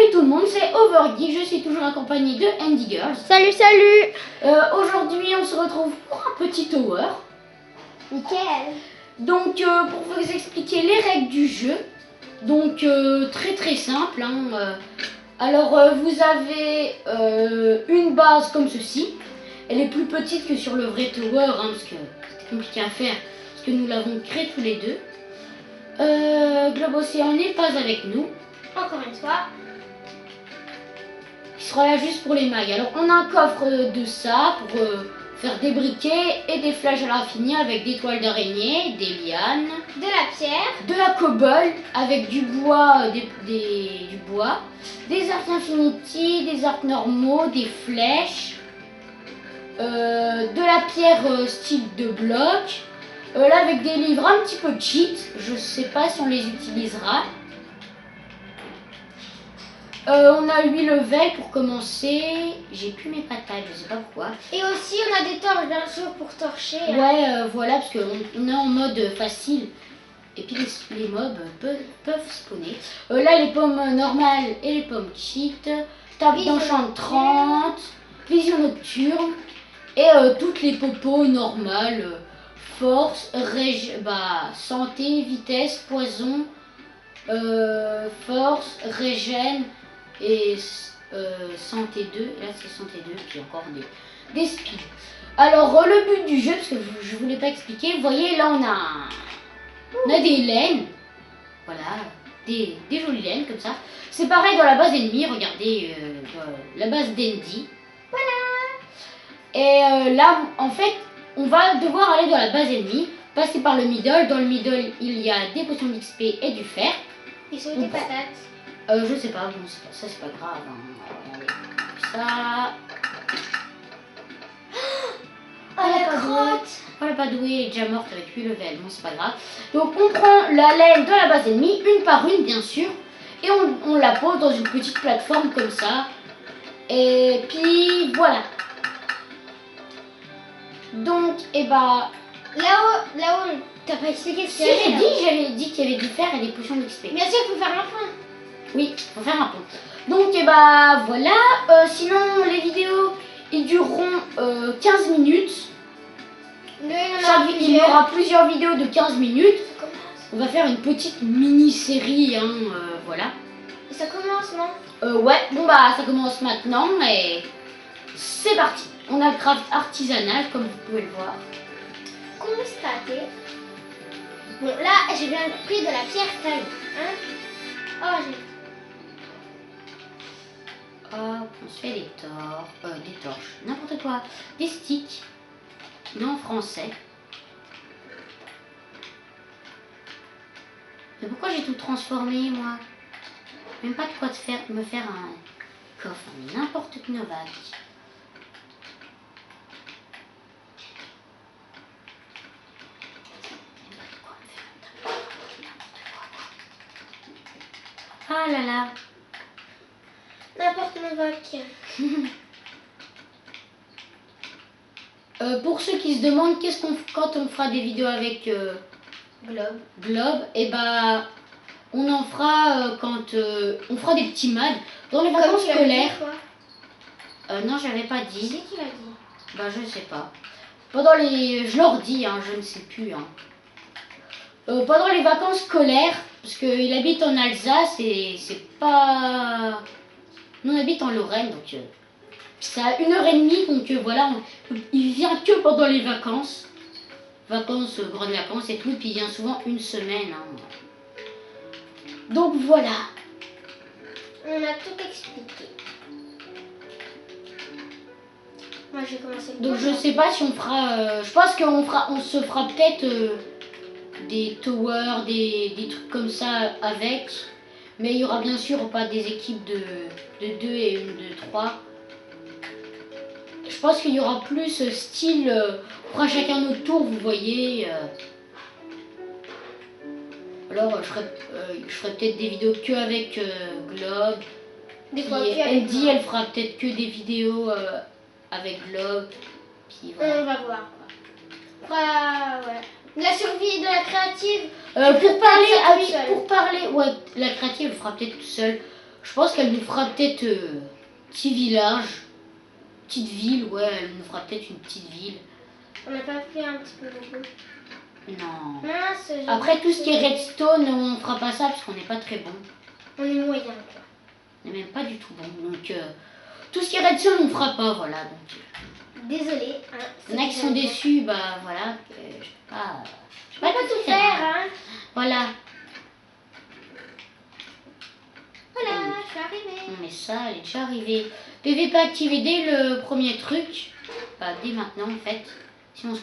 Salut tout le monde, c'est Overgeek, je suis toujours accompagné de Andy Girls. Salut, salut. Aujourd'hui on se retrouve pour un petit tower. Nickel. Donc pour vous expliquer les règles du jeu, donc très simple. Alors vous avez une base comme ceci. Elle est plus petite que sur le vrai tower, parce que c'était compliqué à faire, parce que nous l'avons créé tous les deux. Globe Océan n'est pas avec nous. Encore une fois. Il sera là juste pour les mags. Alors on a un coffre de ça pour faire des briquets et des flèches à l'infini avec des toiles d'araignée, des lianes, De la pierre. de la cobble avec du bois, du bois, des arcs infinity, des arcs normaux, des flèches, de la pierre style de bloc. Là avec des livres un petit peu cheat, je sais pas si on les utilisera. On a 8 levels pour commencer. J'ai plus mes patates, je sais pas pourquoi. Et aussi on a des torches bien sûr pour torcher. Ouais, voilà, parce qu'on est en mode facile. Et puis les mobs peuvent spawner. Là, les pommes normales et les pommes cheat. Table d'enchant 30. Vision nocturne. Et toutes les popos normales. Force, santé, vitesse, poison. Force, régène. Et santé 2, et là c'est santé 2, puis encore des speeds. Alors le but du jeu, parce que je ne voulais pas expliquer, vous voyez là on a des laines, voilà, des jolies laines comme ça. C'est pareil dans la base ennemie, regardez la base d'Andy. Voilà. Et là en fait on va devoir aller dans la base ennemie, passer par le middle. Dans le middle il y a des potions d'XP et du fer. Et sur des patates. Je sais pas, bon, ça c'est pas grave. Regardez. Ça. Oh la crotte. Oh la padouée, elle est déjà morte avec 8 levels, bon c'est pas grave. Donc on prend la laine de la base ennemie, une par une bien sûr. Et on la pose dans une petite plateforme comme ça. Et puis voilà. Donc, et bah. Là-haut, t'as pas expliqué ce Si qu'il y avait. j'avais dit qu'il y avait du fer et des potions d'XP. Bien sûr, il faut faire un point. Oui, faut faire un pont. Donc, et bah voilà. Sinon, les vidéos, ils dureront 15 minutes. Il y aura plusieurs vidéos de 15 minutes. On va faire une petite mini-série, voilà. Et ça commence, non? Ouais, bon bah ça commence maintenant et c'est parti. On a le craft artisanal, comme vous pouvez le voir. Constater. Bon, là, j'ai bien pris de la pierre taille. Hein? Oh, j'ai... Hop, on se fait des torches, n'importe quoi, des sticks, mais en français. Mais pourquoi j'ai tout transformé, moi? Même pas de quoi me faire un coffre, mais n'importe quelle Novak. Ah là là. N'importe mon vac. Pour ceux qui se demandent quand on fera des vidéos avec Globe, et bah on en fera quand on fera des petits mags dans les vacances scolaires. Non, j'avais pas dit. C'est qui l'a dit? Bah je sais pas. Je leur dis, je ne sais plus. Pendant les vacances scolaires, parce qu'il habite en Alsace et c'est pas. Nous on habite en Lorraine, donc c'est à 1h30, donc voilà, il vient que pendant les vacances. Grandes vacances et tout, puis il vient souvent une semaine. Donc voilà. On a tout expliqué. Moi j'ai commencé le Donc je sais pas si on fera. Je pense on se fera peut-être des towers, des trucs comme ça avec. Mais il y aura bien sûr pas des équipes de 2 et une de 3. Je pense qu'il y aura plus style, on fera chacun notre tour, vous voyez. Alors je ferai peut-être des vidéos que avec Globe. Des fois Puis Andy, elle fera peut-être que des vidéos avec Globe. Puis voilà. On va voir. Ouais. La survie de la créative. Pour parler, ouais, la créative elle fera peut-être tout seul. Je pense qu'elle nous fera peut-être petit village, petite ville, ouais, elle nous fera peut-être une petite ville. On n'a pas fait un petit peu beaucoup. Non. Mince, j'ai Après, tout ce qui est fait- redstone, on fera pas ça parce qu'on n'est pas très bon. On est moyen, quoi. On n'est même pas du tout bon. Donc, tout ce qui est redstone, on fera pas, voilà. Donc, Désolée. Hein, il y en a qui sont déçus, bah voilà. Je Je peux pas tout faire, hein. Voilà. Voilà, je suis arrivée. Mais ça, elle est déjà arrivée. PVP activé dès le premier truc. Bah, dès maintenant, en fait. Si on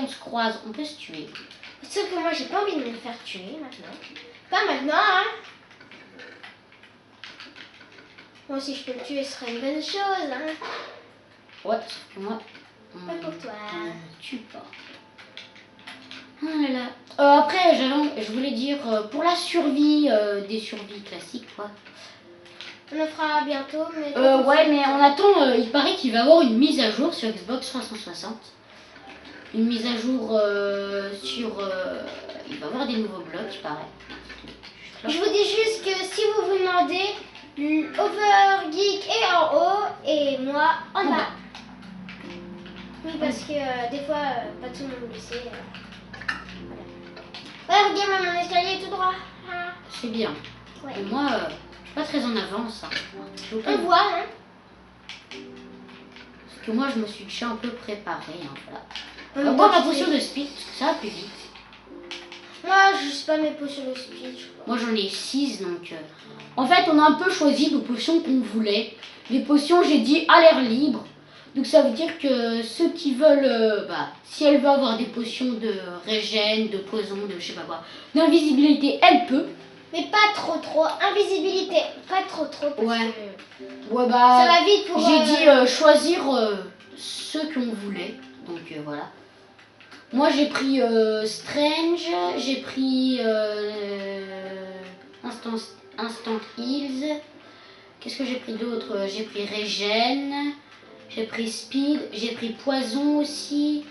se croise, on peut se tuer. Sauf que moi, j'ai pas envie de me faire tuer maintenant. Pas maintenant, hein. Moi, si je peux le tuer, ce serait une bonne chose, hein. Ouais, sauf que moi, Pas pour toi. on ne tue pas. Oh là là. Après, je voulais dire, pour la survie, des survies classiques, quoi. On le fera bientôt, mais... pas tout de Ouais, suite. mais on attend, il paraît qu'il va y avoir une mise à jour sur Xbox 360. Une mise à jour sur... il va y avoir des nouveaux blocs, il paraît. Je vous dis juste que si vous vous demandez, Overgeek est en haut et moi en En bas. bas. Oui, parce que des fois, pas tout le monde le sait. Voilà. Ouais, regarde, mon escalier est tout droit. Ah. C'est bien. Ouais. Et moi, je suis pas très en avance. Hein. On voit, hein. Parce que moi, je me suis déjà un peu préparée. Hein, voilà. On On va voit prendre la qu'il potion fait- de speed, parce que ça va plus vite. Moi, je sais pas mes potions de speed, je crois. Moi, j'en ai 6, donc... En fait, on a un peu choisi nos potions qu'on voulait. Les potions, j'ai dit à l'air libre. Donc, ça veut dire que ceux qui veulent... si elle veut avoir des potions de régène, de poison, de je sais pas quoi, d'invisibilité, elle peut. Mais pas trop. Invisibilité, pas trop. Parce Ouais. que Ouais, ça va vite pour... J'ai dit choisir ceux qu'on voulait. Donc, voilà. Moi, j'ai pris Strange, j'ai pris Instant Heals. Qu'est-ce que j'ai pris d'autre? J'ai pris Régène, j'ai pris Speed, j'ai pris Poison aussi.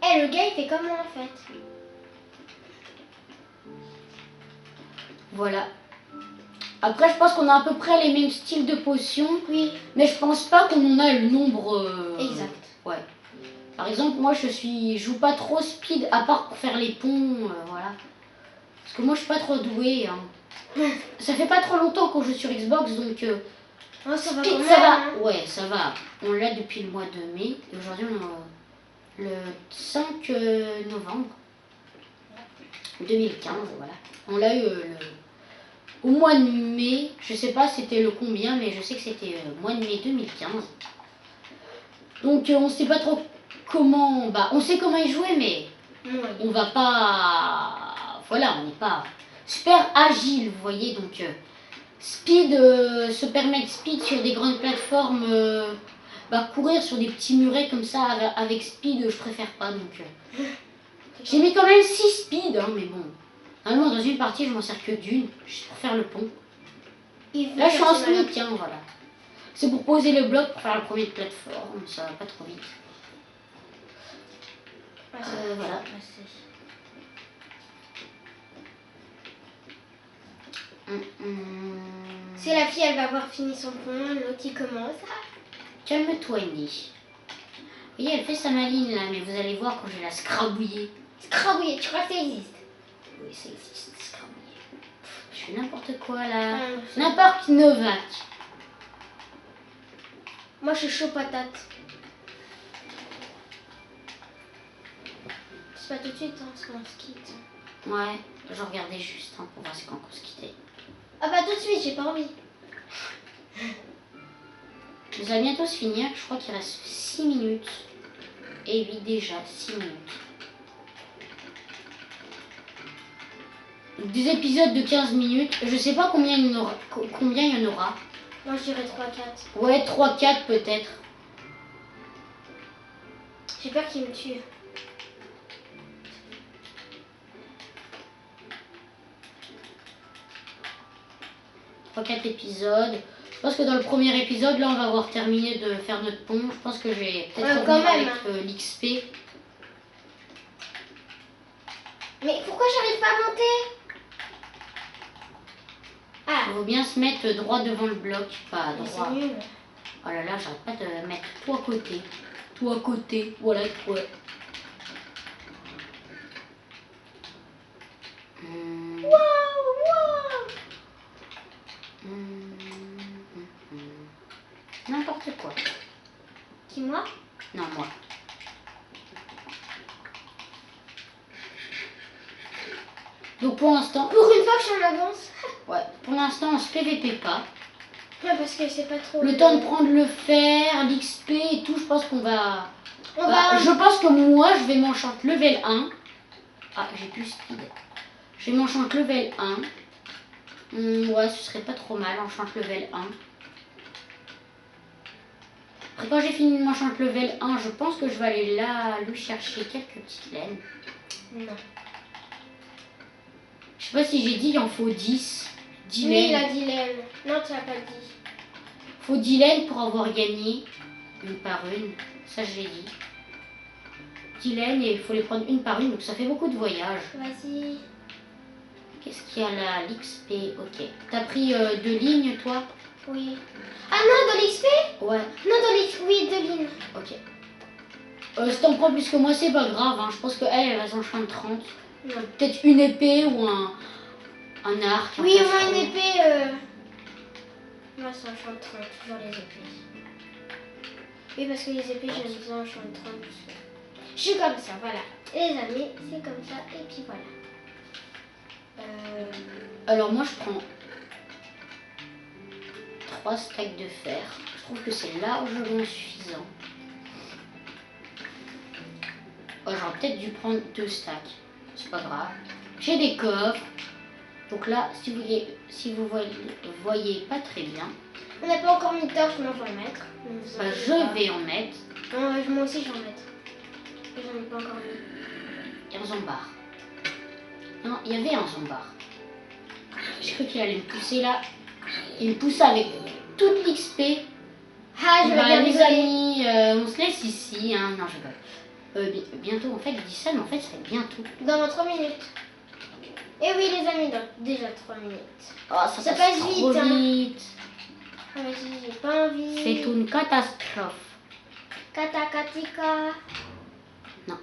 Eh, le gars, il fait comment en fait? Voilà. Après, je pense qu'on a à peu près les mêmes styles de potions, Oui, mais je pense pas qu'on en a le nombre exact. Ouais. Par exemple, moi, je joue pas trop Speed, à part pour faire les ponts, voilà. Parce que moi, je suis pas trop douée. Hein. Ça fait pas trop longtemps qu'on joue sur Xbox, donc Oh, ça va Speed, quand ça même, va. hein. Ouais, ça va. On l'a depuis le mois de mai. Et aujourd'hui, on est le 5 novembre 2015, voilà. On l'a eu au mois de mai. Je sais pas c'était le combien, mais je sais que c'était mois de mai 2015. Donc, on sait pas trop comment... on sait comment y jouer, mais Oui. on va pas... Voilà, on n'est pas super agile, vous voyez. Donc, speed, se permettre speed sur des grandes plateformes, courir sur des petits murets comme ça avec speed, je préfère pas. Donc, j'ai mis quand même 6 speed, hein, mais bon. Normalement, dans une partie, je m'en sers que d'une, juste pour faire le pont. Là, je suis en sneak, hein, voilà. C'est pour poser le bloc pour faire le premier de plateforme, ça va pas trop vite. Voilà. Si la fille, elle va avoir fini son pont, l'autre, il commence. Calme-toi, Indy. Vous voyez, elle fait sa maline là, mais vous allez voir quand je vais la scrabouiller. Scrabouiller, tu crois que ça existe? Oui, ça existe, scrabouiller. Je fais n'importe quoi là. Ah, N'importe Novak. moi, je suis chaud patate. C'est pas tout de suite, hein, parce qu'on se quitte. Ouais, je regardais juste hein, pour voir c'est quand on se quittait. Ah bah tout de suite, j'ai pas envie. Ça va bientôt se finir, je crois qu'il reste 6 minutes. Et oui, déjà 6 minutes. Des épisodes de 15 minutes, je sais pas combien il y en aura. Moi, je dirais 3-4. Ouais, 3-4 peut-être. J'ai peur qu'il me tue. Trois, 4 épisodes. Je pense que dans le premier épisode, là, on va avoir terminé de faire notre pont. Je pense que je vais peut-être quand revenir même. avec l'XP. Mais pourquoi j'arrive pas à monter? Ah, Il faut bien se mettre droit devant le bloc, pas mais droit. c'est nul. Oh là là, j'arrête pas de mettre tout à côté. Tout à côté, voilà, ouais. Wow, wow. N'importe quoi. Qui, moi? Non, moi. Donc pour l'instant, Pour une fois que je suis en avance. ouais, pour l'instant on se PVP pas. Ouais, parce que c'est pas trop... Le temps de prendre le fer, l'XP et tout, je pense qu'on va... On va... Je pense que moi je vais m'enchanter level 1. Ah, j'ai plus speed. Je vais m'enchanter level 1. Ouais, ce serait pas trop mal, enchante level 1. Après quand j'ai fini de m'enchanter level 1, je pense que je vais aller là lui chercher quelques petites laines. Non. Je sais pas si j'ai dit, il en faut 10. 10 Oui, il laines. a dit laine. Non, tu l'as pas dit. Faut 10 laines pour avoir gagné une par une. Ça, je l'ai dit. 10 laines et il faut les prendre une par une, donc ça fait beaucoup de voyages. Vas-y. Qu'est-ce qu'il y a là? L'XP, ok. T'as pris 2 lignes, toi? Oui. Ah non, de l'XP? Ouais, Non, de l'XP. Oui, 2 lignes. ok. Si t'en prends plus que moi, c'est pas grave. Hein. Je pense qu'elle, elle va s'enchanter 30. Non. Peut-être une épée ou un arc. Oui, un au moins plastron. une épée. Moi, ça enchante 30, toujours les épées. Oui, parce que les épées, j'aime bien enchante 30. Je suis comme ça, voilà. Et les amis, c'est comme ça, et puis voilà. Alors moi, je prends 3 stacks de fer. Je trouve que c'est largement suffisant. Oh, j'aurais peut-être dû prendre 2 stacks. C'est pas grave. J'ai des coffres. Donc là, si vous voyez pas très bien, On n'a pas encore mis de torche, mais on va en mettre. bah, je vais en mettre. Non, moi aussi, je vais en mettre. J'en ai pas encore mis. Et un zombard. Non, il y avait un zombard. Je crois qu'il allait me pousser là. Il me pousse avec toute l'XP. Ah, je vais Bah, bien les rigoler. amis, on se laisse ici. Hein. Non, je rigole. Bientôt, en fait, je dis ça, mais en fait, ça va être bientôt. Dans 3 minutes. Et oui, les amis, dans déjà 3 minutes. Oh, ça Ça passe passe trop vite, hein. vite. Ah, vas-y, j'ai pas envie. C'est une catastrophe. Katakatika. Non.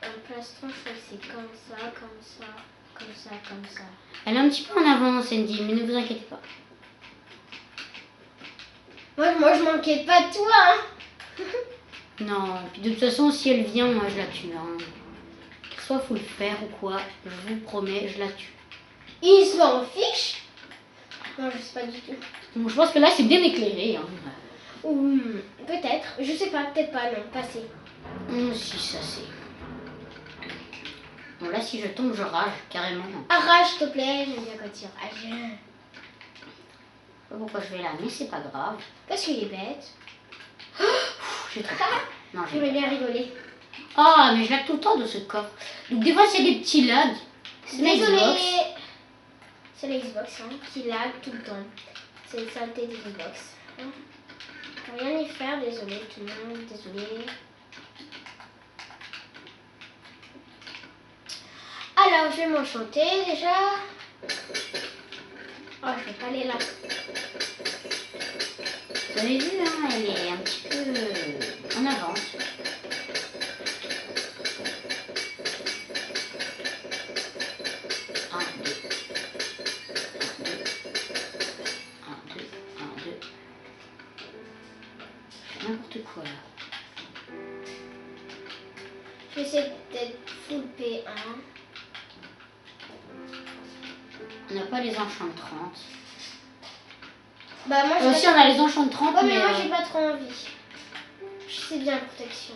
Un plastron, je crois que c'est comme ça, comme ça, comme ça, comme ça. Elle est un petit peu en avance, Andy, mais ne vous inquiétez pas. Moi je m'inquiète pas de toi, hein. Non, puis de toute façon, si elle vient, moi, je la tue. Hein. Soit faut le faire ou quoi, je vous promets, je la tue. Il s'en fiche. Non, je sais pas du tout. Bon, je pense que là, c'est bien éclairé. Hein. Ou peut-être, je sais pas, peut-être pas, non, passez. Si, ça c'est... Bon, là, si je tombe, je rage, carrément. Arrache, s'il te plaît, j'aime bien quand tu rages. Je sais pas pourquoi je vais là, mais c'est pas grave. Parce qu'il est bête. J'ai très peur. Non, j'ai J'aimais bien rigoler. Ah, mais je lag tout le temps de ce coffre. Donc des fois, c'est des petits lags. C'est la Désolée. Xbox. C'est la Xbox hein, qui lag tout le temps. C'est une saleté des Xbox. Hein. On peut rien y faire, désolé tout le monde, désolé. Alors, je vais m'enchanter déjà. Oh, je vais pas aller là. Vous avez vu, hein, elle est un petit peu en avance. Un, deux. Un, deux. Un, deux. Je fais n'importe quoi là. Je vais essayer d'être full P1. On n'a pas les enchants de 30. Bah, moi, je Si, on a les enchants de 30, ouais, mais mais... moi, j'ai pas trop envie. Je sais bien protection.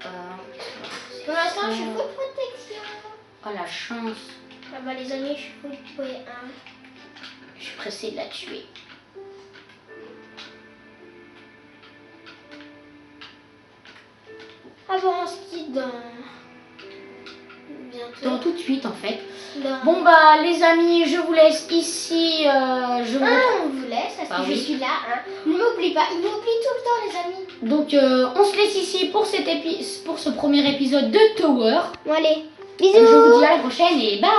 Pour l'instant, je suis full protection. Oh la chance. Ah bah, les amis, je suis full P1. Je suis pressée de la tuer. Ah bon, on se quitte dans... bientôt. Dans tout de suite en fait. Dans... Bon bah les amis, je vous laisse ici. Je vous... Ah, on vous laisse parce Bah que je oui. suis là. Hein. Ne m'oublie pas, il m'oublie tout le temps, les amis. Donc on se laisse ici pour ce premier épisode de Tower. Bon allez, Je vous bisous. dis à la prochaine et bye.